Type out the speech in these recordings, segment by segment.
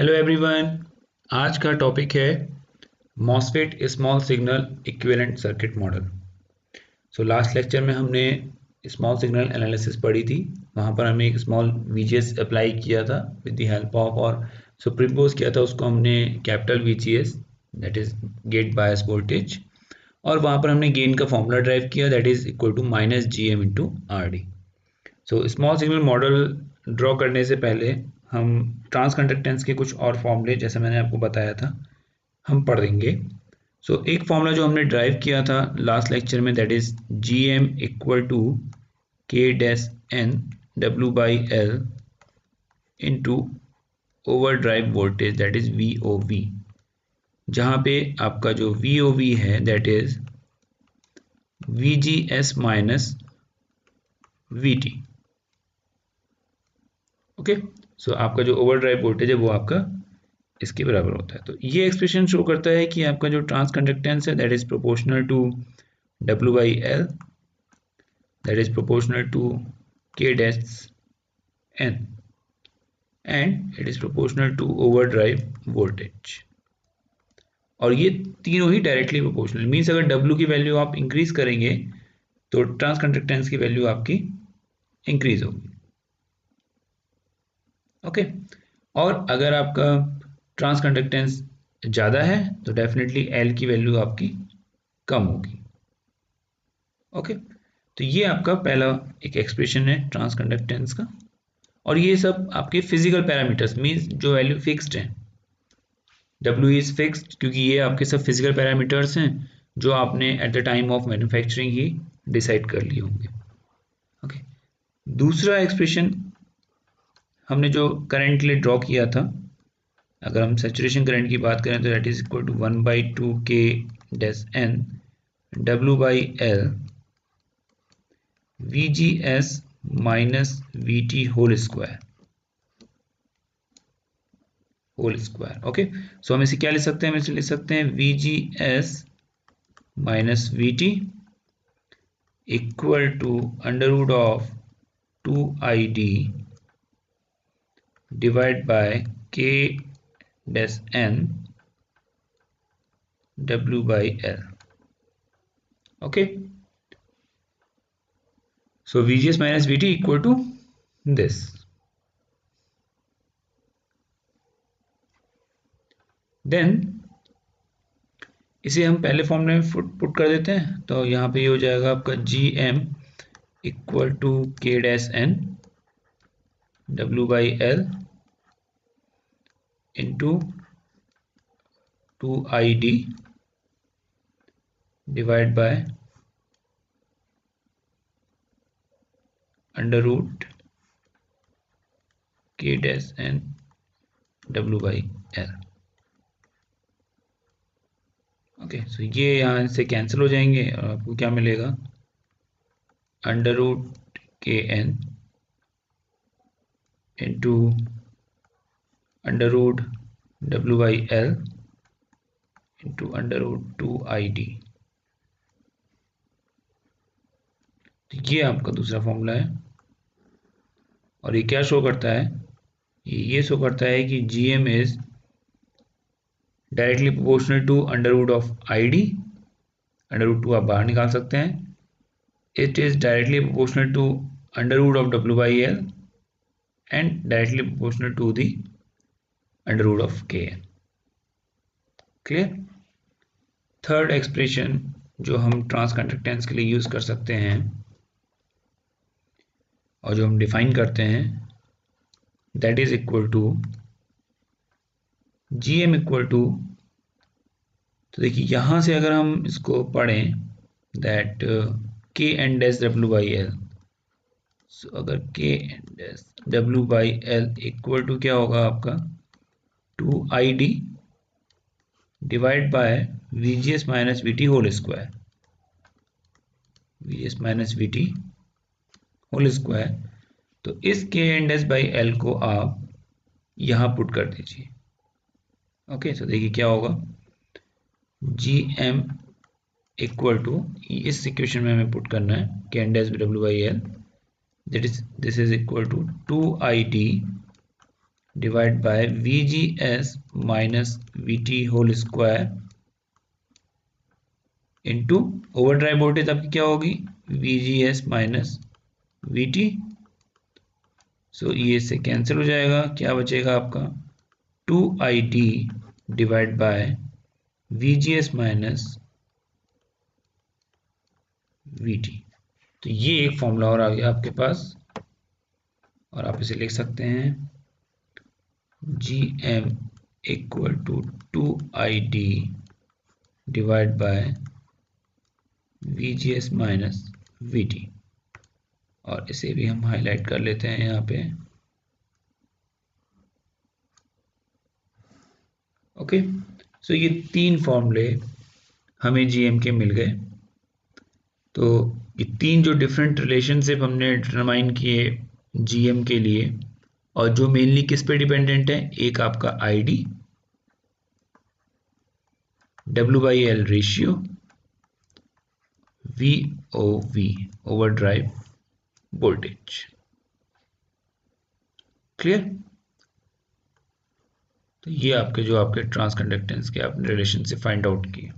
Hello everyone. आज का topic है MOSFET small signal equivalent circuit model. Last lecture में हमने स्मॉल सिग्नल एनालिसिस पढ़ी थी। वहाँ पर हमने एक स्मॉल वीजीएस अप्लाई किया था विद द हेल्प ऑफ और सुपरइम्पोज किया था उसको हमने capital VGS that is gate bias voltage, और वहाँ पर हमने गेन का फॉर्मूला ड्राइव किया that is equal to minus GM into RD। Small signal model draw करने से पहले हम ट्रांस कंडक्टेंस के कुछ और फॉर्मूले जैसे मैंने आपको बताया था हम पढ़ देंगे। एक फॉर्मूला जो हमने ड्राइव किया था लास्ट लेक्चर में that is GM equal to K dash N W by L into overdrive voltage that is VOV, जहाँ पे आपका जो VOV है that is VGS minus VT। Okay, आपका जो ओवर ड्राइव वोल्टेज है वो आपका इसके बराबर होता है। तो ये एक्सप्रेशन शो करता है कि आपका जो ट्रांस कंडक्टेंस है that is proportional to W by L that is proportional to K dash N and it is proportional to overdrive voltage. और ये तीनों ही डायरेक्टली प्रोपोर्शनल मीन्स अगर W की वैल्यू आप इंक्रीज करेंगे तो ट्रांस कंडक्टेंस की वैल्यू आपकी इंक्रीज होगी। ओके, और अगर आपका ट्रांस कंडक्टेंस ज़्यादा है तो डेफिनेटली L की वैल्यू आपकी कम होगी। ओके, तो ये आपका पहला एक एक्सप्रेशन है ट्रांस कंडक्टेंस का, और ये सब आपके फिजिकल पैरामीटर्स मीन्स जो वैल्यू फिक्स्ड है। W इज फिक्स्ड क्योंकि ये आपके सब फिजिकल पैरामीटर्स हैं जो आपने at the time of manufacturing he decide कर लिए होंगे। ओके, दूसरा एक्सप्रेशन हमने जो करंट के लिए ड्रॉ किया था, अगर हम सैचुरेशन करंट की बात करें तो that is equal to 1/2 K dash N W by L VGS minus VT whole square. Okay, हम इसे क्या लिख सकते हैं? हम इसे लिख सकते हैं VGS minus VT equal to under root of 2ID divide by K dash N W by L। Okay, VGS minus VT equal to this। Then इसे हम पहले फॉर्मूले में पुट कर देते हैं, तो यहाँ पे ये हो जाएगा आपका GM equal to K dash N W by L into 2ID divide by under root K dash N W by L। Okay, ये यहाँ से कैंसिल हो जाएंगे और आपको क्या मिलेगा? Under root KN into under root W by L into under root 2ID। तो ये आपका दूसरा फॉर्मूला है, और ये क्या शो करता है? ये शो करता है कि GM is directly proportional to under root of ID, under root 2 आप बाहर निकाल सकते हैं। It is directly proportional to under root of W by L and directly proportional to the under root of KN। Clear? Third expression जो हम trans conductance के लिए use कर सकते हैं और जो हम डिफाइन करते हैं that is equal to GM equal to, तो देखिए यहाँ से अगर हम इसको पढ़ें that K N dash W by L, अगर K N dash W by L equal to क्या होगा आपका 2ID divide by VGS minus VT whole square. VGS minus VT whole square, तो इस K N dash by L को आप यहाँ put कर दीजिए। ओके, तो देखिए क्या होगा? GM इक्वल टू, इस इक्वेशन में हमें पुट करना है K N dash W by L, this is equal to 2ID divide by VGS minus VT whole square into overdrive voltage आपकी क्या होगी, VGS माइनस VT। सो ये से कैंसिल हो जाएगा, क्या बचेगा आपका 2ID divide by VGS minus VT। तो ये एक फॉर्मूला और आ गया आपके पास, और आप इसे लिख सकते हैं GM equal to 2ID divide by VGS minus VT। और इसे भी हम हाईलाइट कर लेते हैं यहाँ पे। ओके, सो ये तीन फॉर्मूले हमें GM के मिल गए। तो ये तीन जो डिफरेंट रिलेशनशिप हमने डिटरमाइन किए GM के लिए, और जो मेनली किस पे डिपेंडेंट है, एक आपका ID, W/L ratio, VOV overdrive voltage. Clear? तो ये आपके जो आपके ट्रांसकंडक्टेंस के आपने रिलेशनशिप फाइंड आउट किए।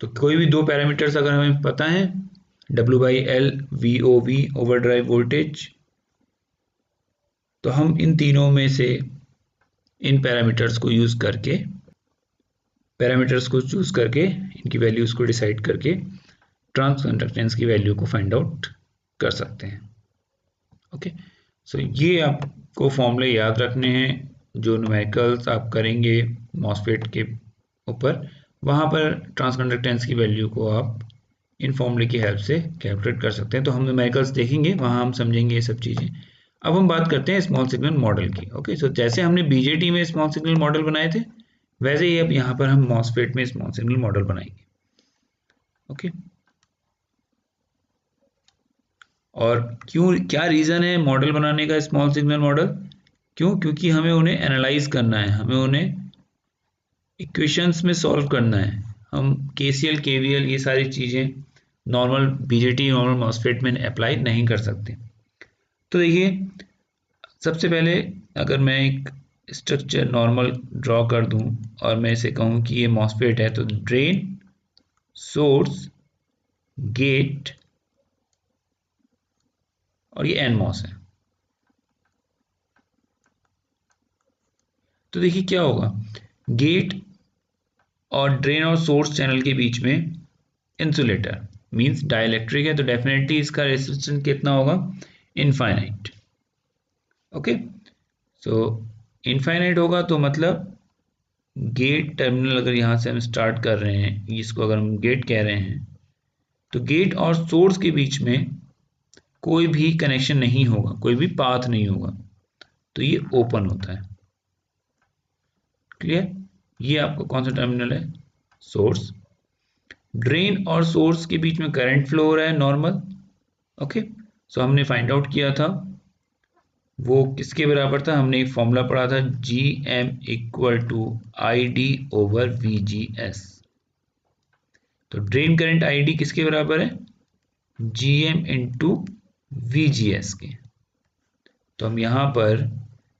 तो कोई भी दो पैरामीटर्स अगर हमें पता है, W/L, VOV ओवरड्राइव वोल्टेज, तो हम इन तीनों में से इन पैरामीटर्स को यूज करके, पैरामीटर्स को चूज करके, इनकी वैल्यूज को डिसाइड करके ट्रांसकंडक्टेंस की वैल्यू को फाइंड आउट कर सकते हैं। ओके, सो ये आपको फॉर्मूले याद रखने हैं जो न्यूमेरिकल्स आप करेंगे मॉसफेट के ऊपर, वहाँ पर ट्रांसकंडक्टेंस की वैल्यू को आप इन फॉर्मूले की हेल्प से कैलकुलेट कर सकते हैं। तो हम न्यूमेरिकल्स देखेंगे, वहाँ हम समझेंगे ये सब चीज़ें। अब हम बात करते हैं स्मॉल सिग्नल मॉडल की। ओके, सो जैसे हमने BJT में स्मॉल सिग्नल मॉडल बनाए थे, वैसे ही अब यहाँ पर हम मॉसफेट में स्मॉल सिग्नल मॉडल बनाएंगे। ओके, और क्यों, क्या रीज़न है मॉडल बनाने का स्मॉल सिग्नल मॉडल? क्योंकि हमें उन्हें एनालाइज करना है, हमें उन्हें इक्वेशंस में सॉल्व करना है। हम KCL KVL ये सारी चीज़ें नॉर्मल BJT नॉर्मल मॉसफेट में अप्लाई नहीं कर सकते। तो देखिए, सबसे पहले अगर मैं एक स्ट्रक्चर नॉर्मल ड्रॉ कर दूं और मैं इसे कहूं कि ये मॉसफेट है, तो ड्रेन, सोर्स, गेट और ये NMOS है। तो देखिए क्या होगा, गेट और ड्रेन और सोर्स चैनल के बीच में इंसुलेटर मींस डाइलेक्ट्रिक है, तो डेफिनेटली इसका रेजिस्टेंस कितना होगा, इनफाइनाइट। ओके, सो इनफाइनाइट होगा, तो मतलब गेट टर्मिनल अगर यहाँ से हम स्टार्ट कर रहे हैं, इसको अगर हम गेट कह रहे हैं, तो गेट और सोर्स के बीच में कोई भी कनेक्शन नहीं होगा, कोई भी पाथ नहीं होगा, तो ये ओपन होता है। क्लियर? ये आपका कौन सा टर्मिनल है, सोर्स। ड्रेन और सोर्स के बीच में करंट फ्लो हो रहा है नॉर्मल। ओके, सो हमने फाइंड आउट किया था वो किसके बराबर था, हमने एक फॉर्मूला पढ़ा था GM equal to ID over VGS। तो ड्रेन करंट ID किसके बराबर है, GM इंटू VGS के। तो हम यहाँ पर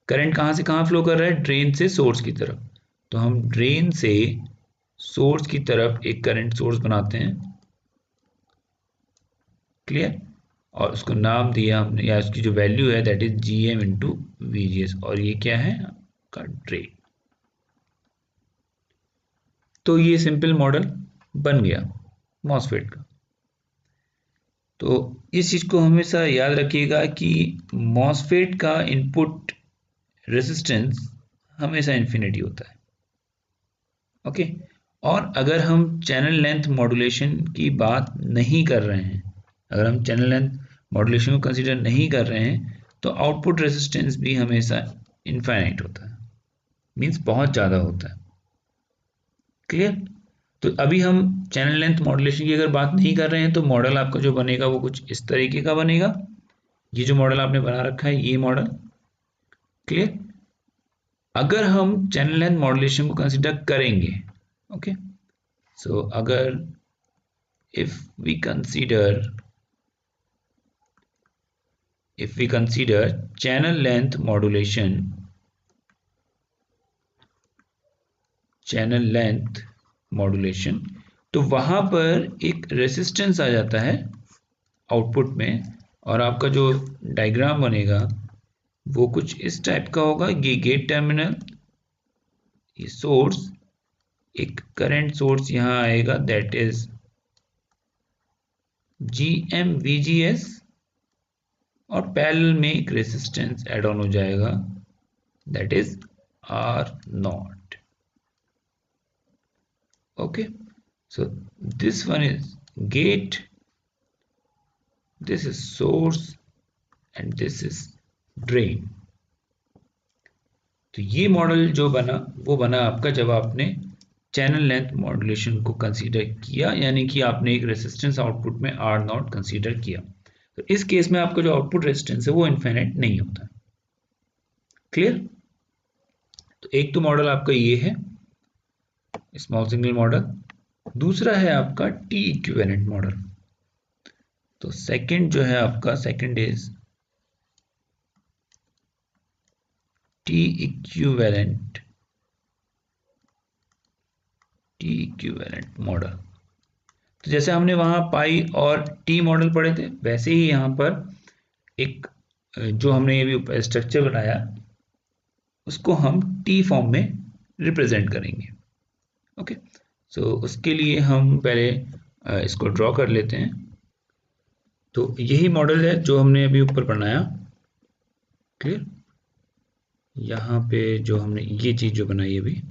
करंट कहाँ से कहाँ फ्लो कर रहा है, ड्रेन से सोर्स की तरफ, तो हम ड्रेन से सोर्स की तरफ एक करंट सोर्स बनाते हैं। क्लियर? और उसको नाम दिया हमने, या उसकी जो वैल्यू है that is GM into VGS, और ये क्या है आपका ड्रेन। तो ये सिंपल मॉडल बन गया मॉसफेट का। तो इस चीज को हमेशा याद रखिएगा कि मॉसफेट का इनपुट रेजिस्टेंस हमेशा इन्फिनिटी होता है। ओके, और अगर हम चैनल लेंथ मॉड्यूलेशन की बात नहीं कर रहे हैं, अगर हम चैनल लेंथ मॉड्यूलेशन को कंसीडर नहीं कर रहे हैं, तो आउटपुट रेजिस्टेंस भी हमेशा इनफाइनाइट होता है, मींस बहुत ज़्यादा होता है। क्लियर? तो अभी हम चैनल लेंथ मॉड्यूलेशन की अगर बात नहीं कर रहे हैं, तो मॉडल आपका जो बनेगा वो कुछ इस तरीके का बनेगा। ये जो मॉडल आपने बना रखा है, ये मॉडल। क्लियर? अगर हम चैनल लेंथ मॉड्यूलेशन को कंसीडर करेंगे, ओके, सो अगर if we consider if we consider channel length modulation, तो वहां पर एक रेसिस्टेंस आ जाता है आउटपुट में, और आपका जो डायग्राम बनेगा वो कुछ इस टाइप का होगा। ये गेट टर्मिनल, ये सोर्स, एक करंट सोर्स यहाँ आएगा दैट इज GMVGS, और पैरेलल में एक रेसिस्टेंस ऐड ऑन हो जाएगा that is R0. Okay, so this one is gate, this is source, and this is drain. तो ये मॉडल जो बना वो बना आपका जब आपने चैनल लेंथ मॉड्यूलेशन को कंसीडर किया, यानी कि आपने एक रेसिस्टेंस आउटपुट में R0 कंसीडर किया। तो इस केस में आपका जो आउटपुट रेजिस्टेंस है वो इनफाइनाइट नहीं होता। क्लियर? तो एक तो मॉडल आपका ये है स्मॉल सिग्नल मॉडल, दूसरा है आपका टी इक्विवेलेंट मॉडल। तो सेकंड जो है आपका, second is T equivalent model. तो जैसे हमने वहां पाई और टी मॉडल पढ़े थे, वैसे ही यहां पर एक जो हमने ये भी स्ट्रक्चर बनाया उसको हम टी फॉर्म में रिप्रेजेंट करेंगे। ओके, सो उसके लिए हम पहले इसको ड्रॉ कर लेते हैं। तो यही मॉडल है जो हमने अभी ऊपर बनाया। क्लियर? यहाँ पे जो हमने ये चीज जो बनाई अभी,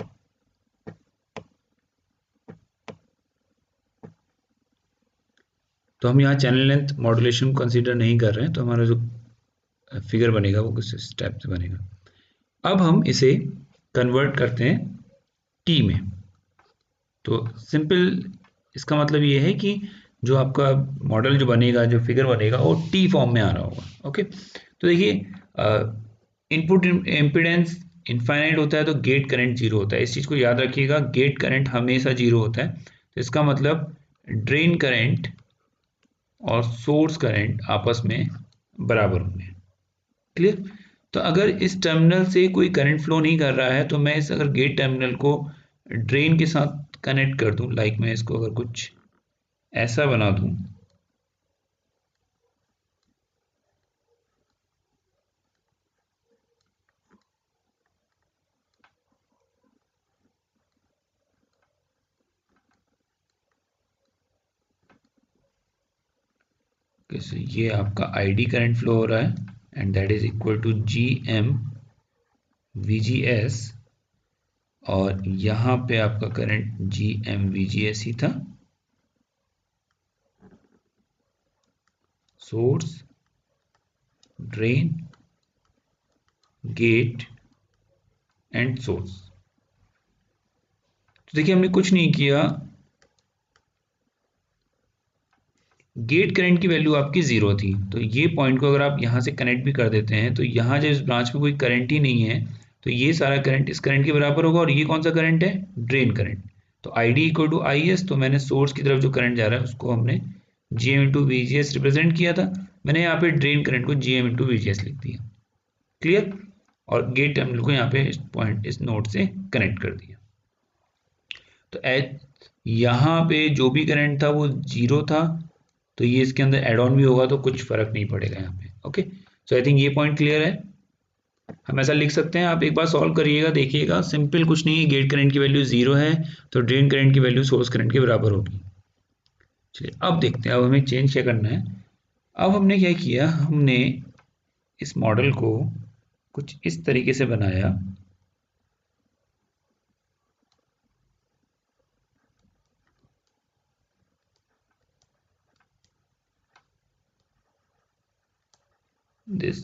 तो हम यहाँ चैनल लेंथ मॉड्यूलेशन कंसीडर नहीं कर रहे हैं, तो हमारा जो फिगर बनेगा वो किस स्टेप से बनेगा। अब हम इसे कन्वर्ट करते हैं टी में। तो सिंपल इसका मतलब ये है कि जो आपका मॉडल जो बनेगा, जो फिगर बनेगा वो टी फॉर्म में आ रहा होगा। ओके, तो देखिए इनपुट इम्पीडेंस इनफाइनाइट होता है तो गेट करंट जीरो होता है। इस चीज़ को याद रखिएगा, गेट करंट हमेशा जीरो होता है। तो इसका मतलब ड्रेन करंट और सोर्स करंट आपस में बराबर होंगे। क्लियर? तो अगर इस टर्मिनल से कोई करंट फ्लो नहीं कर रहा है तो मैं इस अगर गेट टर्मिनल को ड्रेन के साथ कनेक्ट कर दूं, लाइक मैं इसको अगर कुछ ऐसा बना दूं, कैसे, ये आपका आईडी करंट फ्लो हो रहा है and that is equal to GMVGS, और यहां पे आपका करंट GMVGS ही था। Source, drain, gate and source. तो देखिए हमने कुछ नहीं किया, गेट करंट की वैल्यू आपकी जीरो थी, तो ये पॉइंट को अगर आप यहां से कनेक्ट भी कर देते हैं तो यहां जब इस ब्रांच में कोई करंट ही नहीं है तो ये सारा करंट इस करंट के बराबर होगा, और ये कौन सा करंट है? Drain current. तो ID इक्वल टू IS, तो मैंने सोर्स की तरफ जो करंट जा रहा है उसको हमने GM इंटू VGS रिप्रेजेंट किया था, मैंने यहाँ पे ड्रेन करंट को GM इंटू VGS लिख दिया। क्लियर? और गेट टर्मिनल को यहाँ पे इस पॉइंट, इस नोड से कनेक्ट कर दिया। तो यहाँ पे जो भी करंट था वो जीरो था, तो ये इसके अंदर एड ऑन भी होगा तो कुछ फर्क नहीं पड़ेगा यहाँ पे। ओके, सो आई थिंक ये पॉइंट क्लियर है। हम ऐसा लिख सकते हैं, आप एक बार सॉल्व करिएगा, देखिएगा, सिंपल कुछ नहीं है। गेट करंट की वैल्यू जीरो है तो ड्रेन करंट की वैल्यू सोर्स करंट के बराबर होगी। चलिए अब देखते हैं, अब हमें चेंज क्या करना है। अब हमने क्या किया, हमने इस मॉडल को कुछ इस तरीके से बनाया। दिस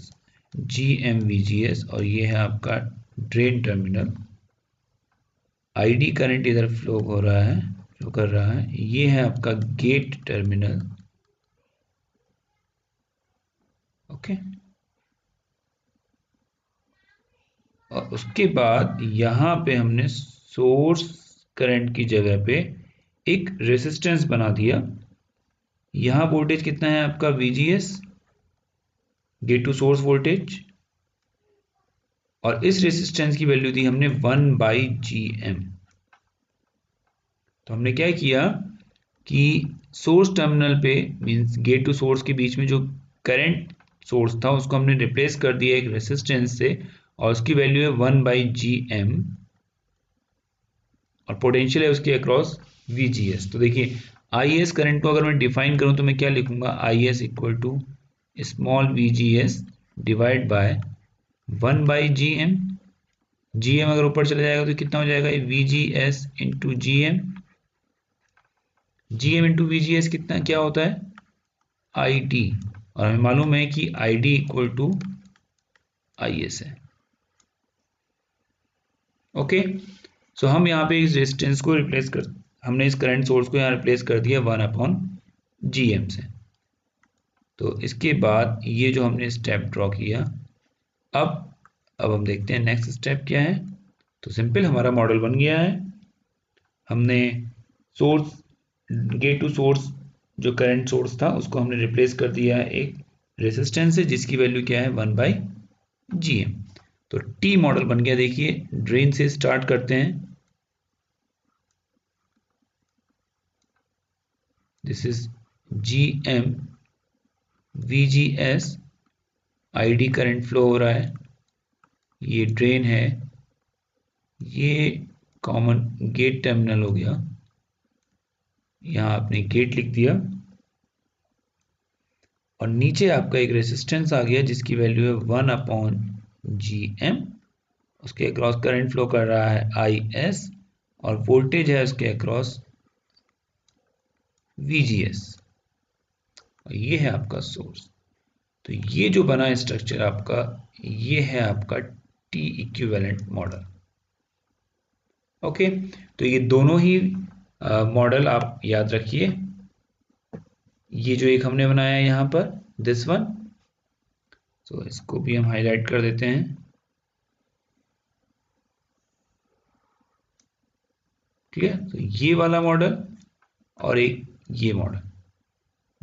GMVGS, और ये है आपका ड्रेन टर्मिनल। ID करंट इधर फ्लो हो रहा है, फ्लो कर रहा है। ये है आपका गेट टर्मिनल। ओके, और उसके बाद यहाँ पे हमने सोर्स करंट की जगह पे एक रेसिस्टेंस बना दिया। यहाँ वोल्टेज कितना है आपका? VGS, gate to source voltage, और इस रेसिस्टेंस की वैल्यू दी हमने 1/GM। तो हमने क्या किया कि सोर्स टर्मिनल पे मींस गेट टू सोर्स के बीच में जो करंट सोर्स था उसको हमने रिप्लेस कर दिया एक रेसिस्टेंस से, और उसकी वैल्यू है 1/GM, और पोटेंशियल है उसके अक्रॉस VGS। तो देखिए IS करंट को अगर मैं डिफाइन करूं तो मैं क्या लिखूंगा, IS equal to small VGS divide by 1/GM। GM अगर ऊपर चला जाएगा तो कितना हो जाएगा, VGS into GM। GM into VGS कितना क्या होता है, IT, और हमें मालूम है कि ID इक्वल टू IS है। ओके, सो हम यहाँ पे इस रेजिस्टेंस को रिप्लेस कर, हमने इस करंट सोर्स को यहाँ रिप्लेस कर दिया 1/GM से। तो इसके बाद ये जो हमने स्टेप ड्रॉ किया, अब हम देखते हैं नेक्स्ट स्टेप क्या है। तो सिंपल हमारा मॉडल बन गया है। हमने सोर्स, गेट टू सोर्स जो करंट सोर्स था उसको हमने रिप्लेस कर दिया है एक रेजिस्टेंस से जिसकी वैल्यू क्या है 1/GM। तो T मॉडल बन गया। देखिए ड्रेन से स्टार्ट करते हैं, this is GM VGS, ID current flow हो रहा है, ये ड्रेन है, ये कॉमन गेट टर्मिनल हो गया, यहाँ आपने गेट लिख दिया, और नीचे आपका एक रेजिस्टेंस आ गया जिसकी वैल्यू है 1/GM। उसके अक्रॉस करंट फ्लो कर रहा है IS, और वोल्टेज है उसके अक्रॉस VGS, और ये है आपका सोर्स। तो ये जो बना स्ट्रक्चर आपका, ये है आपका T इक्विवेलेंट मॉडल। ओके, तो ये दोनों ही मॉडल आप याद रखिए। ये जो एक हमने बनाया है यहाँ पर, दिस वन, तो इसको भी हम हाईलाइट कर देते हैं। ठीक है, तो ये वाला मॉडल और एक ये मॉडल,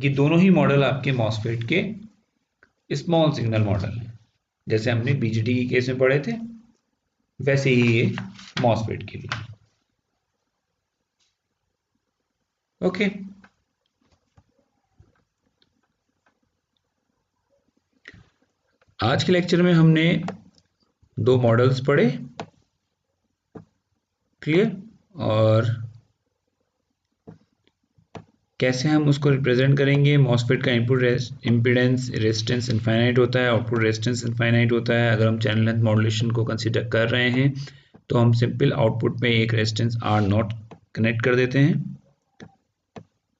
ये दोनों ही मॉडल आपके मॉसफेट के स्मॉल सिग्नल मॉडल हैं। जैसे हमने BJT के केस में पढ़े थे वैसे ही ये मॉसफेट के लिए। ओके, आज के लेक्चर में हमने दो मॉडल्स पढ़े, क्लियर, और कैसे हम उसको रिप्रेजेंट करेंगे। मॉसफेट का इनपुट इम्पीडेंस रेजिस्टेंस इनफाइनाइट होता है, आउटपुट रेजिस्टेंस इनफाइनाइट होता है। अगर हम चैनल लेंथ मॉड्यूलेशन को कंसीडर कर रहे हैं तो हम सिंपल आउटपुट में एक रेजिस्टेंस R0 कनेक्ट कर देते हैं,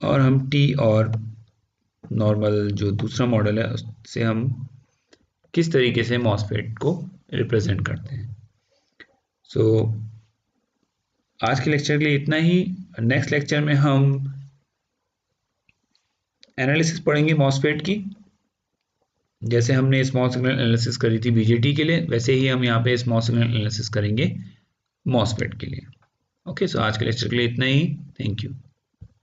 और हम T और नॉर्मल जो दूसरा मॉडल है उससे हम किस तरीके से मॉसफेट को रिप्रेजेंट करते हैं। सो आज के लेक्चर के लिए इतना ही। नेक्स्ट लेक्चर में हम एनालिसिस पढ़ेंगे मॉसफेट की। जैसे हमने स्मॉल सिग्नल एनालिसिस करी थी BJT के लिए, वैसे ही हम यहाँ पे स्मॉल सिग्नल एनालिसिस करेंगे मॉसफेट के लिए। ओके, सो आज के लेक्चर के लिए इतना ही। Thank you.